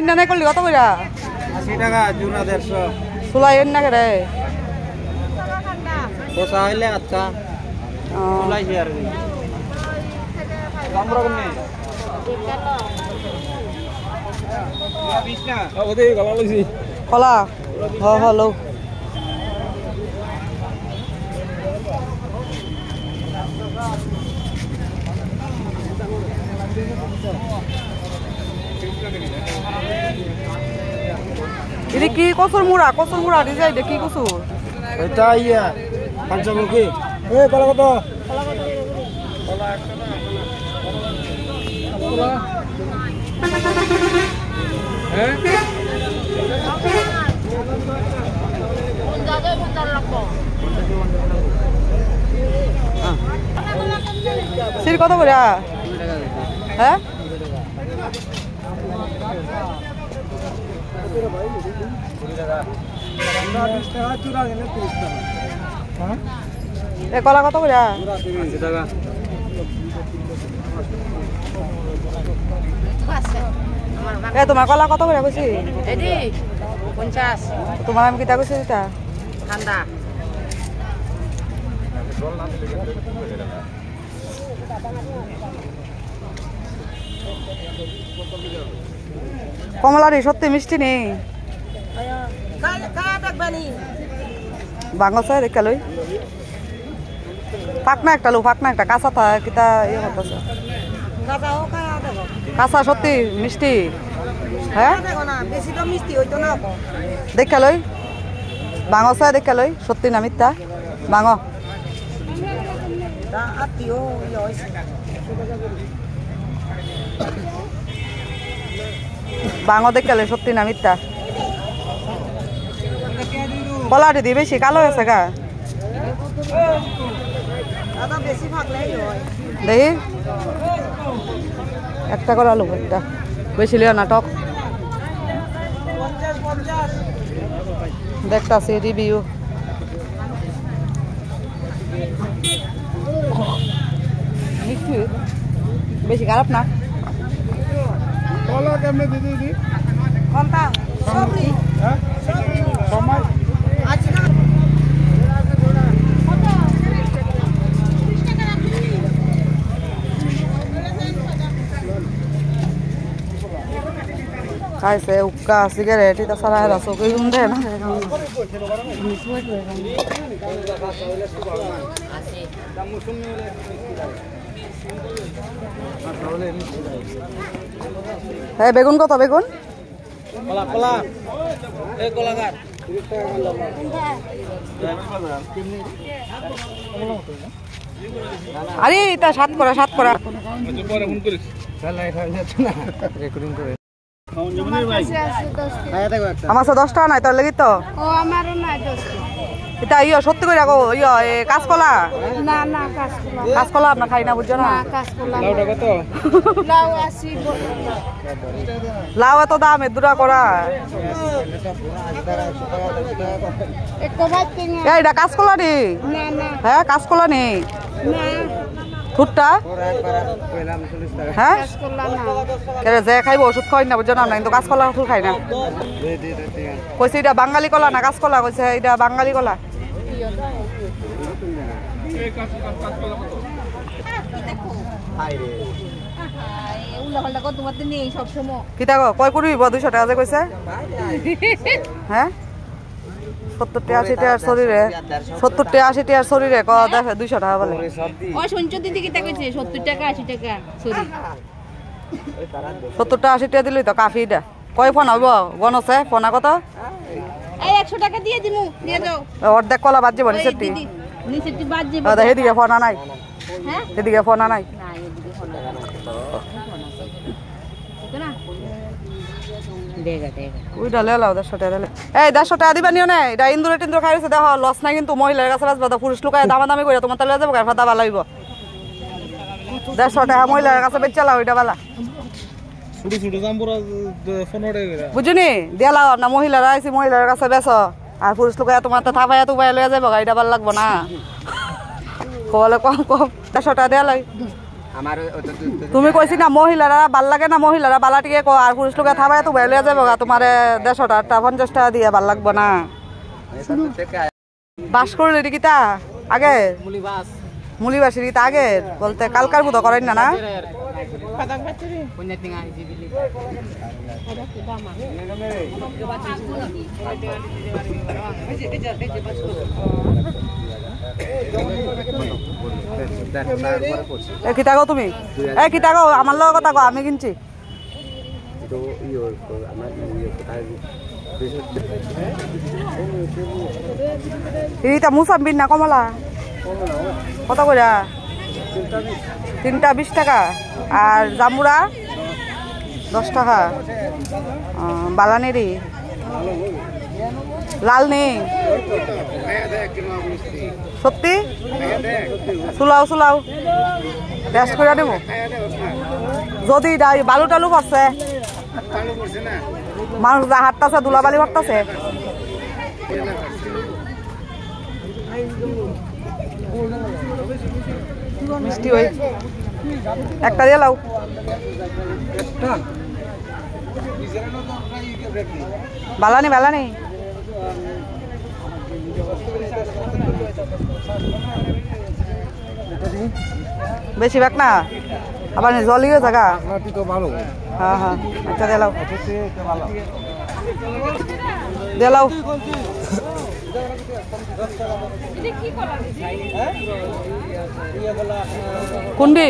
নাই করলি কত কইরা 80 টাকা জুনা 150 সুলাই এন না করে পোসা হইলে আচ্ছা সুলাই শেয়ার দিই আমরা কোনে 20 না ওদে গলা লইছি কলা হলো এটা কি কসুর মুড়া ডিজাইন কি কসুর এটা ইয়া পঞ্চমুখী এই কলা কত কলা হ্যাঁ সির কত করে হ্যাঁ এ কলা কত করে এ তোমার কলা কত করে কইছি 50 তোমার আমি কিটা কইছি এটা ঠান্ডা কমলারি সত্যি মিষ্টি নেই বাংলা চাই দেখা লই ফাঁকনা একটা কাঁচা থা কিতা ইয়ে করতেছে কাঁচা সত্যি মিষ্টি হ্যাঁ দেখা লই বাঙো চাই দেখা লই সত্যি না মিথ্যা বাঙো বাঙো দেখা লই সত্যি না মিথ্যা কলাটি দি বেশি কালো আছে গা দেখি একটা করে আলু একটা বেশি লিও নাটক দেখতাছি রিভিউ বেশি খারাপ না কলা কেমনে দিদি কোনটা সবরি হ্যাঁ সময় খাইছে উক্কা সিগারেট এটা সারা রাসো কই উন্দে না হ্যাঁ বেগুন কত বেগুন কলা কলা এই কলা কাট 30 টাকা আরে এটা সাত করা পরে ফোন করিস চল এই খাই যাচ্ছে না রেকর্ডিং করে আমার 10 টাকা নাই তোর লাগি তো ও আমারও নাই 10 টাকা এটা ইয়া সত্যি করে গো ইয়া কাঁচকলা না না কাঁচকলা আপনি খাই না বুঝছো না কাঁচকলা লাউটা কত লাউ 80 লাউ এত দাম এদুরা করা এক ভাত কিনে এইটা কাঁচকলা নি না না হ্যাঁ কাঁচকলা নি না ফুটটা হ্যাঁ কেরে যে খাইব ওষুধ খাই না বুঝছো না কিন্তু কাঁচকলা ফুল খাই না কইছে এটা বাঙালি কলা না কাঁচকলা কইছে এটা বাঙালি কলা কিতা গো কয় করবি 200 টাকা যে কইছে হ্যাঁ 70 টাকা 80 টাকার শরীরে 70 টাকা 80 টাকার শরীরে ক 200 টাকা বলে ওই সঞ্চ দিদি কিতা কইছে 70 টাকা 80 টাকা শরীর 70 টাকা 80 টাকা দিলই তো কাফিটা কয় ফোন হইব গনছে ফোনা কত এই 100 টাকা দিয়ে দিমু দিয়ে দাও অর্ধেক কলা বাদ যাব নিচেটি নিচেটি বাদ যাব দাদা এদিকে ফোনা নাই হ্যাঁ এদিকে ফোনা নাই না এদিকে ফোনা নাই না দেগা ওইটা লে লাও 100 টাকা দিলে এই 100 টাকা দিবা নিও না এটা ইন্দুরে টিন্দুরে খাইছে দেখো লস না কিন্তু মহিলার কাছে রাজবা পুরুষ লোকায় দামাদামি করে তোমার তালে যাবো ফাদা ভালো হইব 100 টাকা মহিলার কাছে বেচালা ওইটা বালা ছুটি ছুটি জাম্বুরা 15 টাকা বুঝুনি দেলাও না মহিলারা আইছি মহিলার কাছে বেচো আর পুরুষ লোকায় তোমার তো থাপায়া তুবাই লয়ে যাবো এটা ভালো লাগবো না কলে কম 100 টাকা দেয়া লাই তুমি কইছি না মহিলারা ভাল লাগে না মহিলারা বালা টিকে কো আর পুরুষ লোকে থাবায় তো বেলে যাবে তোমার 150 টাকা 50 টাকা দিয়ে ভাল লাগবে না বাস করলে কিতা আগে মুলিবাসের কিতা আগে বলতে কালকার মতো করেন না না কিতা গো তুমি কিতা গো আমার লগে কথা কো আমি কিনছি এইটা মুসাম্বির না কমলা কত করে 3টা 20 টাকা আর জামুরা 10 টাকা বালানেরি লাল নেই সত্যি চুলাও চুলাও টেস্ট করে দেবো যদি বালু টালু পড়ছে মানুষ যা হাঁটতেছে ধুলাবালি হাঁটতেছে মিষ্টি ওই একটা দিয়ে লাও বালানি বালানি বেশি ব্যাগ না আবার জলিও জায়গা হ্যাঁ হ্যাঁ একটা দিয়ে লাও দিয়ে লাও কোনটি